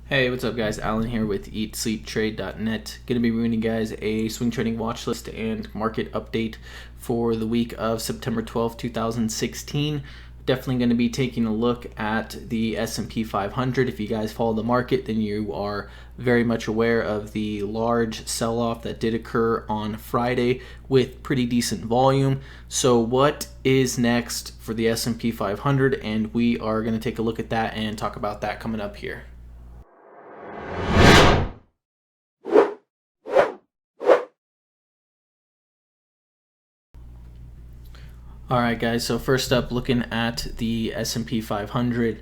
Hey, what's up guys? Alan here with eatsleeptrade.net. Going to be bringing you guys a swing trading watch list and market update for the week of September 12th, 2016. Definitely going to be taking a look at the S&P 500. If you guys follow the market, then you are very much aware of the large sell-off that did occur on Friday with pretty decent volume. So what is next for the S&P 500? And we are going to take a look at that and talk about that coming up here. Alright guys, so first up, looking at the S&P 500,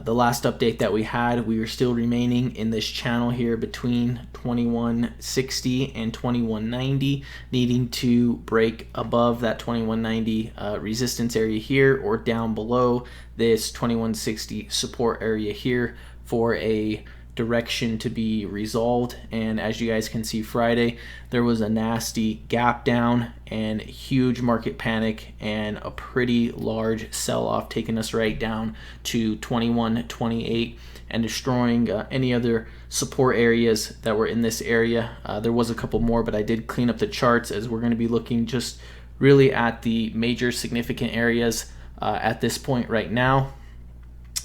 the last update that we had, we were still remaining in this channel here between 2160 and 2190, needing to break above that 2190 resistance area here or down below this 2160 support area here for a direction to be resolved. And as you guys can see, Friday there was a nasty gap down and huge market panic and a pretty large sell-off, taking us right down to 2128 and destroying any other support areas that were in this area. There was a couple more, but I did clean up the charts as we're going to be looking just really at the major significant areas at this point right now.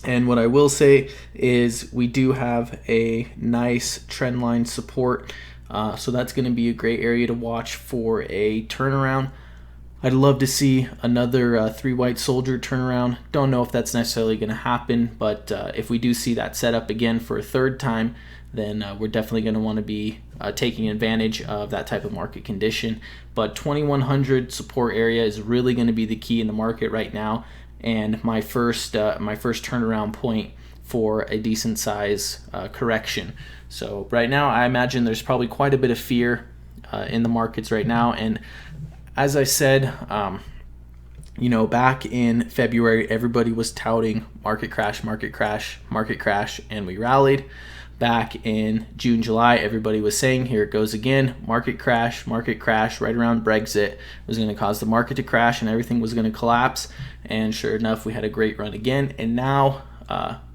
And what I will say is we do have a nice trend line support, so that's going to be a great area to watch for a turnaround. I'd love to see another three white soldier turnaround. Don't know if that's necessarily going to happen, but if we do see that set up again for a third time, then we're definitely going to want to be taking advantage of that type of market condition. But 2100 support area is really going to be the key in the market right now, and my first turnaround point for a decent size correction. So right now I imagine there's probably quite a bit of fear in the markets right now, and as I said, back in February everybody was touting market crash, market crash, market crash, and we rallied. Back in June, July, everybody was saying, here it goes again, market crash, right around Brexit was going to cause the market to crash and everything was going to collapse. And sure enough, we had a great run again. And now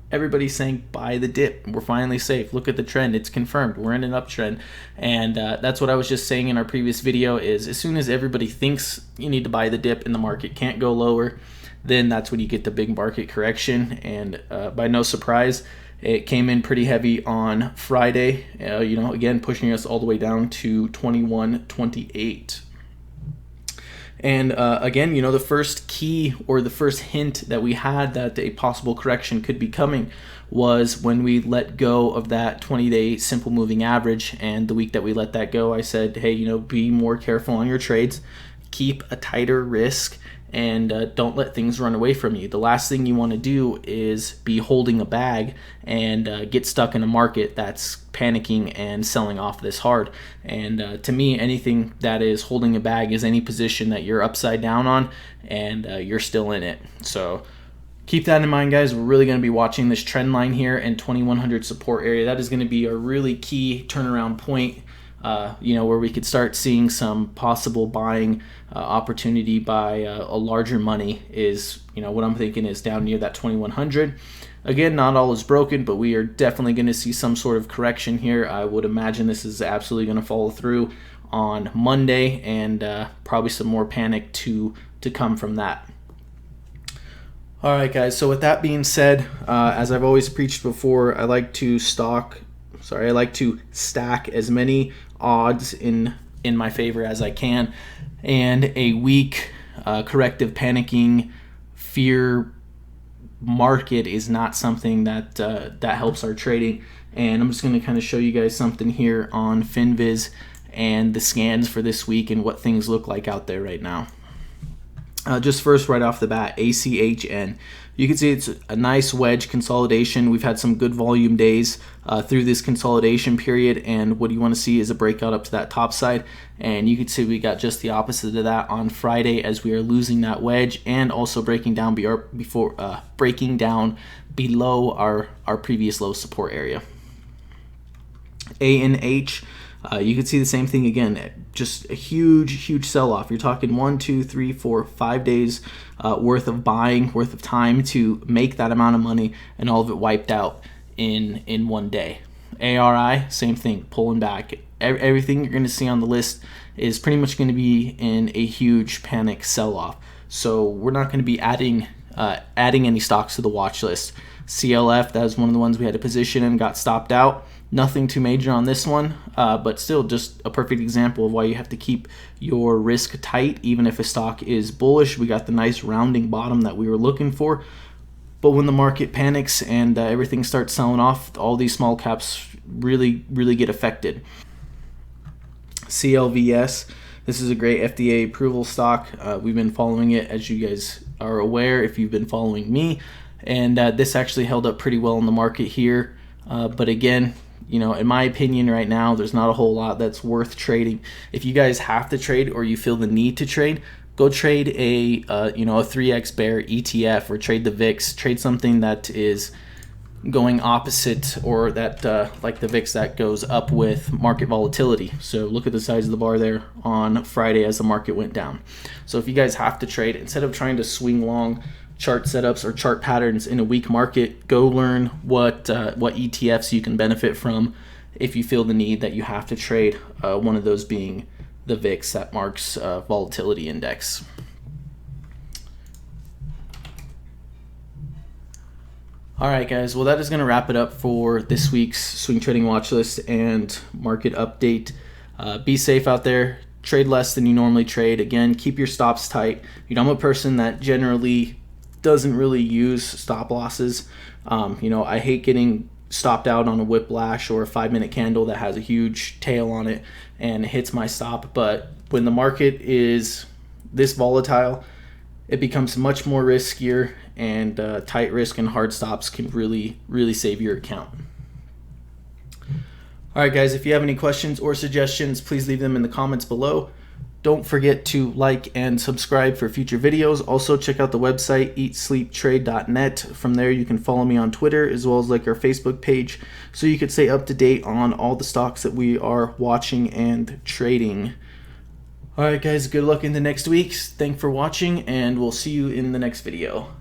everybody's saying, buy the dip. We're finally safe. Look at the trend. It's confirmed. We're in an uptrend. And that's what I was just saying in our previous video is as soon as everybody thinks you need to buy the dip and the market can't go lower, then that's when you get the big market correction. And by no surprise, it came in pretty heavy on Friday, again, pushing us all the way down to 2128. And again, the first key or the first hint that we had that a possible correction could be coming was when we let go of that 20-day simple moving average. And the week that we let that go, I said, hey, be more careful on your trades, keep a tighter risk, and don't let things run away from you. The last thing you want to do is be holding a bag and get stuck in a market that's panicking and selling off this hard. And to me, anything that is holding a bag is any position that you're upside down on and you're still in it. So keep that in mind, guys. We're really going to be watching this trend line here and 2100 support area. That is going to be a really key turnaround point, where we could start seeing some possible buying opportunity by a larger money is, what I'm thinking is down near that 2100. Again, not all is broken, but we are definitely going to see some sort of correction here. I would imagine this is absolutely going to follow through on Monday, and probably some more panic to come from that. All right, guys. So with that being said, as I've always preached before, I like to stack as many odds in my favor as I can, and a weak corrective panicking fear market is not something that helps our trading. And I'm just going to kind of show you guys something here on FinViz and the scans for this week and what things look like out there right now. Just first, right off the bat, ACHN. You can see it's a nice wedge consolidation. We've had some good volume days through this consolidation period, and what you want to see is a breakout up to that top side. And you can see we got just the opposite of that on Friday as we are losing that wedge and also breaking down below our previous low support area. ANH. You can see the same thing again, just a huge sell-off. You're talking 1, 2, 3, 4, 5 days worth of buying, worth of time to make that amount of money, and all of it wiped out in one day. ARI, same thing, pulling back. Everything you're going to see on the list is pretty much going to be in a huge panic sell-off. So we're not going to be adding any stocks to the watch list. CLF, that was one of the ones we had a position in, got stopped out. Nothing too major on this one, but still just a perfect example of why you have to keep your risk tight, even if a stock is bullish. We got the nice rounding bottom that we were looking for. But when the market panics and everything starts selling off, all these small caps really get affected. CLVS, this is a great FDA approval stock. We've been following it, as you guys are aware if you've been following me. And this actually held up pretty well in the market here. But again, in my opinion right now, there's not a whole lot that's worth trading. If you guys have to trade or you feel the need to trade, go trade a 3x bear ETF or trade the VIX. Trade something that is going opposite, or that like the VIX, that goes up with market volatility. So look at the size of the bar there on Friday as the market went down. So if you guys have to trade, instead of trying to swing long chart setups or chart patterns in a weak market, go learn what ETFs you can benefit from if you feel the need that you have to trade, one of those being the VIX, that marks volatility index. All right, guys. Well, that is going to wrap it up for this week's swing trading watch list and market update. Be safe out there. Trade less than you normally trade. Again, keep your stops tight. I'm a person that generally doesn't really use stop losses. I hate getting stopped out on a whiplash or a 5-minute candle that has a huge tail on it and hits my stop. But when the market is this volatile, it becomes much more riskier, and tight risk and hard stops can really save your account. All right, guys, if you have any questions or suggestions, please leave them in the comments below. Don't forget to like and subscribe for future videos. Also, check out the website, eatsleeptrade.net. From there, you can follow me on Twitter as well as like our Facebook page, so you could stay up to date on all the stocks that we are watching and trading. All right, guys, good luck in the next week. Thanks for watching, and we'll see you in the next video.